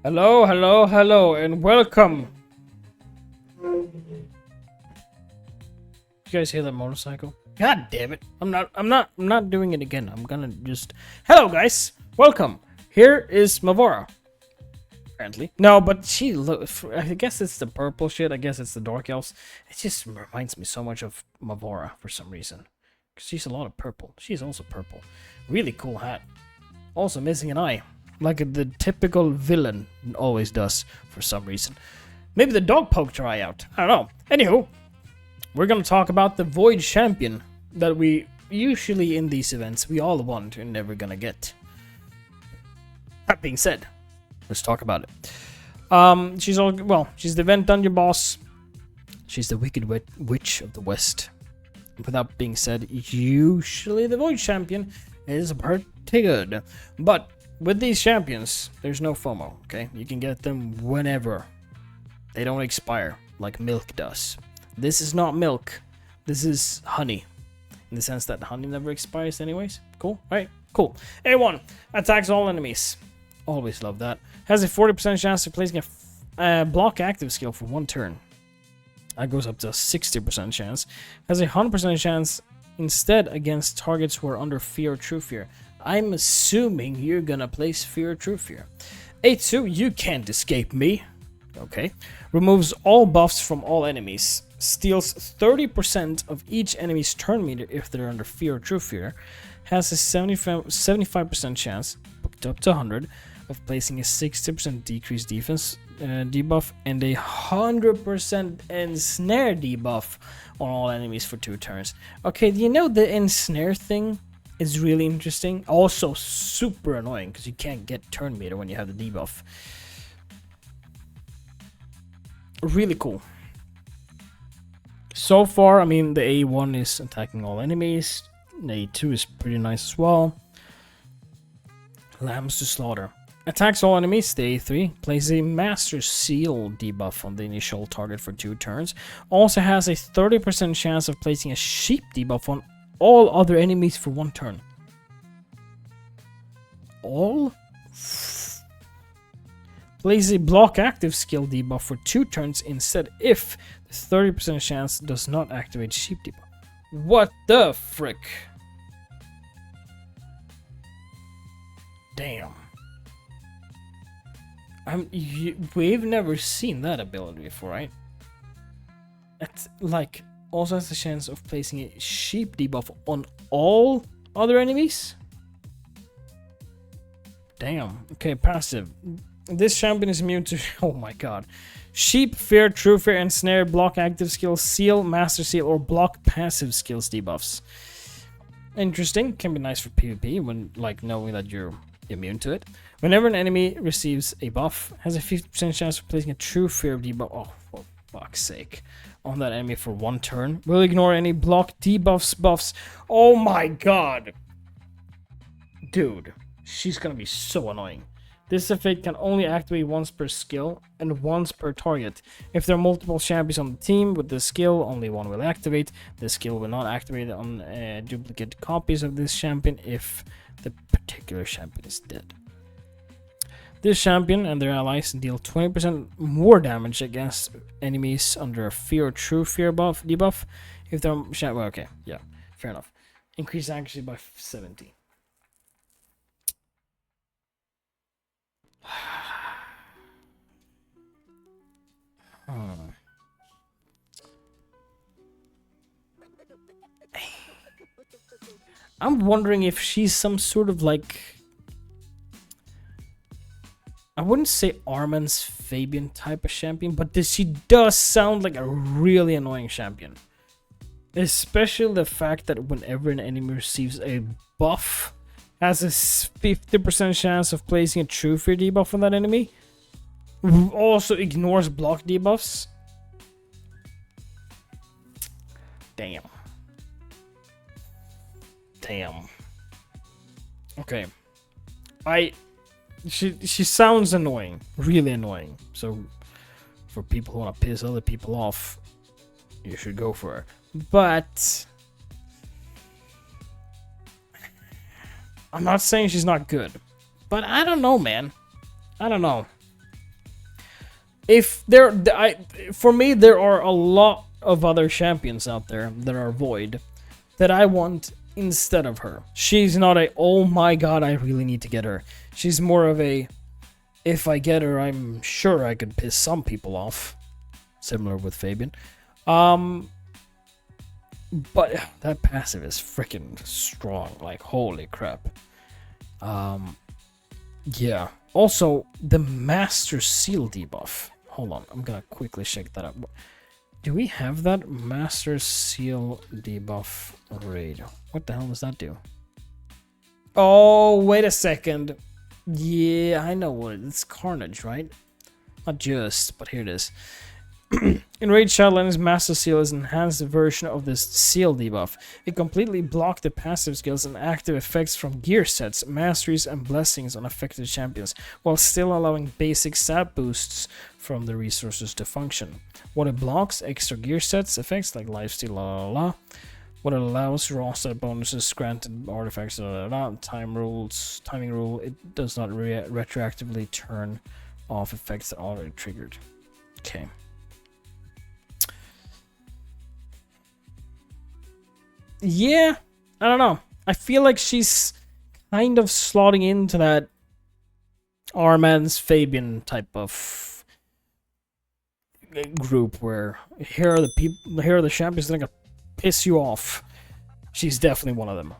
Hello, hello, hello, and welcome. You guys hear that motorcycle? God damn it! I'm not doing it again. I'm gonna just. Hello, guys. Welcome. Here is Mavora. Apparently, no, but she look. I guess it's the purple shit. I guess it's the dark elves. It just reminds me so much of Mavora for some reason. Cause she's a lot of purple. She's also purple. Really cool hat. Also missing an eye, like the typical villain always does for some reason. Maybe the dog poked her eye out. I don't know. Anywho, we're gonna talk about the Void Champion that we usually in these events we all want and never gonna get. That being said, let's talk about it. She's the event dungeon boss. She's the wicked witch of the west. With that being said, usually the Void Champion is pretty good. But with these champions, there's no FOMO, okay? You can get them whenever. They don't expire like milk does. This is not milk. This is honey. In the sense that honey never expires anyways. Cool, right? Cool. A1 attacks all enemies. Always love that. Has a 40% chance of placing a block active skill for 1 turn. That goes up to a 60% chance. Has a 100% chance instead against targets who are under fear or true fear. I'm assuming you're gonna place fear or true fear. A2, you can't escape me. Okay. Removes all buffs from all enemies. Steals 30% of each enemy's turn meter if they're under fear or true fear. Has a 75% chance, booked up to 100, of placing a 60% decreased defense debuff and a 100% ensnare debuff on all enemies for 2 turns. Okay, do you know the ensnare thing is really interesting? Also super annoying because you can't get turn meter when you have the debuff. Really cool. So far, I mean, the A1 is attacking all enemies. The A2 is pretty nice as well. Lambs to slaughter. Attacks all enemies. The A3 plays a Master Seal debuff on the initial target for 2 turns. Also has a 30% chance of placing a Sheep debuff on all other enemies for 1 turn. All? Plays a block active skill debuff for 2 turns instead if the 30% chance does not activate Sheep debuff. What the frick? Damn. We've never seen that ability before, right? It's like also has the chance of placing a Sheep debuff on all other enemies. Damn. Okay, passive. This champion is immune to oh my god. Sheep, fear, true fear, ensnare, block active skill, seal, master seal, or block passive skills debuffs. Interesting. Can be nice for PvP when like knowing that you're immune to it. Whenever an enemy receives a buff, has a 50% chance of placing a true fear debuff. Oh, for fuck's sake. On that enemy for 1 turn. Will ignore any block debuffs, buffs. Oh my god. Dude, she's gonna be so annoying. This effect can only activate once per skill and once per target. If there are multiple champions on the team with this skill, only one will activate. The skill will not activate on duplicate copies of this champion if the particular champion is dead. This champion and their allies deal 20% more damage against enemies under a fear or true fear debuff. If they're well, okay, yeah, fair enough. Increase accuracy by 70. I'm wondering if she's some sort of like, I wouldn't say Arman's Fabian type of champion, but she does sound like a really annoying champion. Especially the fact that whenever an enemy receives a buff, has a 50% chance of placing a true fear debuff on that enemy. Also ignores block debuffs. Damn. Okay. She sounds annoying. Really annoying. So for people who want to piss other people off, you should go for her. But I'm not saying she's not good. But I don't know, man. I don't know. if there, for me, there are a lot of other champions out there that are void that I want instead of her. She's not a, oh my god, I really need to get her. She's more of a, if I get her, I'm sure I could piss some people off. Similar with Fabian. But that passive is freaking strong. Like, holy crap. Yeah. Also, the Master Seal debuff. Hold on, I'm gonna quickly check that out. Do we have that Master Seal debuff raid? What the hell does that do? Oh, wait a second. Yeah, I know what it's Carnage, right? Not just, but here it is. In Raid Shadowlands, Master Seal is an enhanced version of this Seal debuff. It completely blocked the passive skills and active effects from gear sets, masteries, and blessings on affected champions, while still allowing basic stat boosts from the resources to function. What it blocks, extra gear sets, effects like lifesteal, What it allows, raw stat bonuses, granted artifacts, timing rule, it does not retroactively turn off effects that already triggered. Okay. Yeah, I don't know. I feel like she's kind of slotting into that Arman's Fabian type of group where here are the people, here are the champions that are gonna piss you off. She's definitely one of them.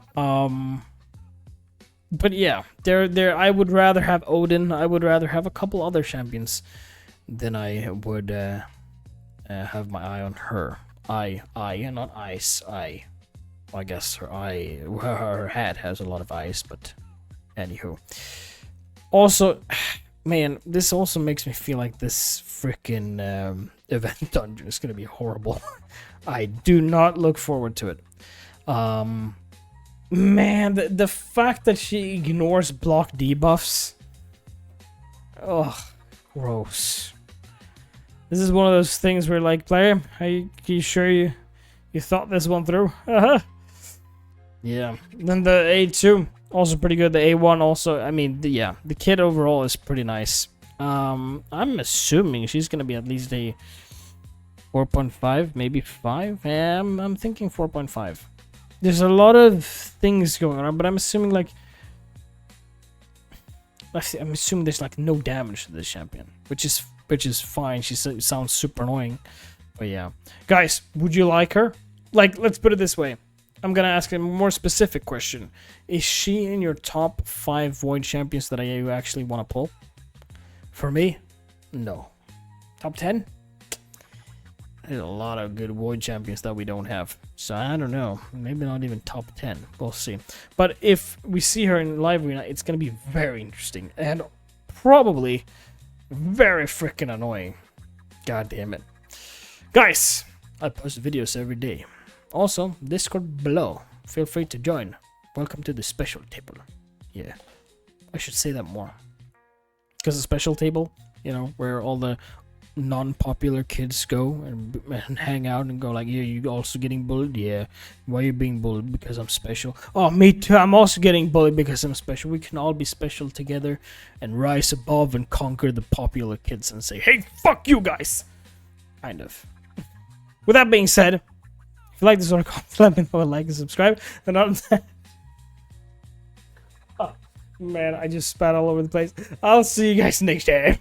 But yeah, I would rather have Odin. I would rather have a couple other champions than I would have my eye on her. Not ice. I guess her hat has a lot of ice, but anywho. Also, man, this also makes me feel like this freaking event dungeon is gonna be horrible. I do not look forward to it. Man, the fact that she ignores block debuffs. Ugh, gross. This is one of those things where, like, player, are you sure you thought this one through? Yeah. Then the A2, also pretty good. The A1 also, I mean, the kit overall is pretty nice. I'm assuming she's gonna be at least a 4.5, maybe 5. I'm thinking 4.5. There's a lot of things going on, but I'm assuming like there's like no damage to this champion, which is fine. She sounds super annoying, but yeah, guys, would you like her? Like, let's put it this way. I'm gonna ask a more specific question. Is she in your top 5 Void champions that you actually want to pull? For me, no. Top 10? There's a lot of good Void champions that we don't have. So I don't know. Maybe not even top 10. We'll see. But if we see her in live arena, it's gonna be very interesting. And probably very freaking annoying. God damn it. Guys, I post videos every day. Also, Discord below. Feel free to join. Welcome to the special table. Yeah, I should say that more. Because the special table, you know, where all the non-popular kids go and hang out and go like, yeah, you also getting bullied? Yeah. Why are you being bullied? Because I'm special. Oh, me too. I'm also getting bullied because I'm special. We can all be special together and rise above and conquer the popular kids and say, hey, fuck you guys. Kind of. With that being said, if you like this sort of content, let me know, like and subscribe. And other than that, oh, man, I just spat all over the place. I'll see you guys next time.